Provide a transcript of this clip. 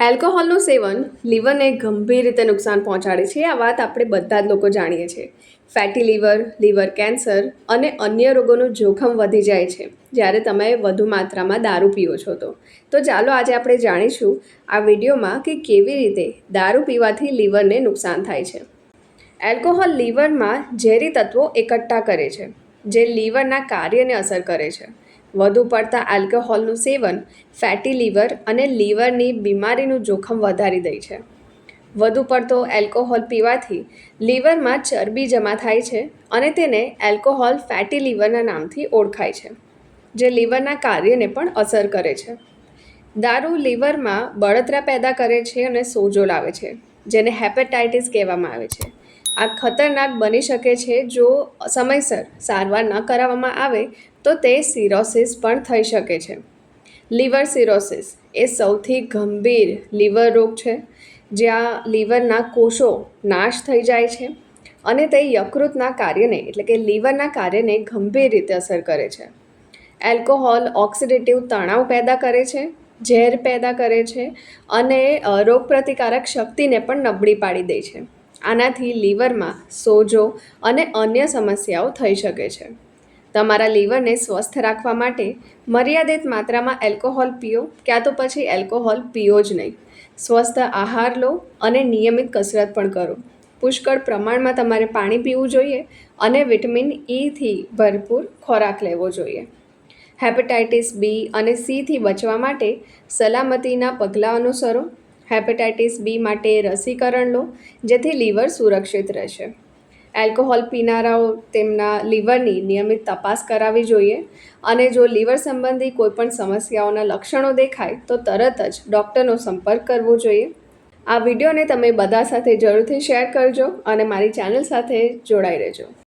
એલ્કોહોલનું સેવન લીવરને ગંભીર રીતે નુકસાન પહોંચાડે છે. આ વાત આપણે બધા જ લોકો જાણીએ છીએ. ફેટી લીવર, લીવર કેન્સર અને અન્ય રોગોનું જોખમ વધી જાય છે જ્યારે તમે વધુ માત્રામાં દારૂ પીઓ છો તો ચાલો આજે આપણે જાણીશું આ વિડીયોમાં કે કેવી રીતે દારૂ પીવાથી લીવરને નુકસાન થાય છે. એલ્કોહોલ લીવરમાં ઝેરી તત્વો એકઠા કરે છે જે લીવરના કાર્યને અસર કરે છે. વધુ પડતા આલ્કોહોલનું સેવન ફેટી લીવર અને લીવરની બીમારીનું જોખમ વધારી દે છે. વધુ પડતો એલ્કોહોલ પીવાથી લીવરમાં ચરબી જમા થાય છે અને તેને એલ્કોહોલ ફેટી લીવરના નામથી ઓળખાય છે, જે લીવરના કાર્યને પણ અસર કરે છે. દારૂ લીવરમાં બળતરા પેદા કરે છે અને સોજો લાવે છે, જેને હેપેટાઇટિસ કહેવામાં આવે છે. આ ખતરનાક બની શકે છે જો સમયસર સારવાર ન કરાવવામાં આવે તો તે સિરોસિસ પણ થઈ શકે છે. લીવર સિરોસિસ એ સૌથી ગંભીર લીવર રોગ છે, જ્યાં લીવરના કોષો નાશ થઈ જાય છે અને તે યકૃતના કાર્યને એટલે કે લીવરના કાર્યને ગંભીર રીતે અસર કરે છે. એલ્કોહોલ ઓક્સિડેટિવ તણાવ પેદા કરે છે, ઝેર પેદા કરે છે અને રોગપ્રતિકારક શક્તિને પણ નબળી પાડી દે છે. આનાથી લીવરમાં સોજો અને અન્ય સમસ્યાઓ થઈ શકે છે. તમારા લીવરને સ્વસ્થ રાખવા માટે મર્યાદિત માત્રામાં એલ્કોહોલ પીઓ, ક્યાં તો પછી એલ્કોહોલ પીઓ જ નહીં. સ્વસ્થ આહાર લો અને નિયમિત કસરત પણ કરો. પુષ્કળ પ્રમાણમાં તમારે પાણી પીવું જોઈએ અને વિટામિન ઇથી ભરપૂર ખોરાક લેવો જોઈએ. હેપેટાઇટિસ બી અને સીથી બચવા માટે સલામતીના પગલાં અનુસરો. હેપેટાઇટિસ બી માટે રસીકરણ લો, જેથી લીવર સુરક્ષિત રહેશે. એલ્કોહોલ પીનારાઓ તેમના લીવરની નિયમિત તપાસ કરાવવી જોઈએ અને જો લીવર સંબંધી કોઈપણ સમસ્યાઓના લક્ષણો દેખાય તો તરત જ ડૉક્ટરનો સંપર્ક કરવો જોઈએ. આ વિડીયોને તમે બધા સાથે જરૂરથી શેર કરજો અને મારી ચેનલ સાથે જોડાઈ રહેજો.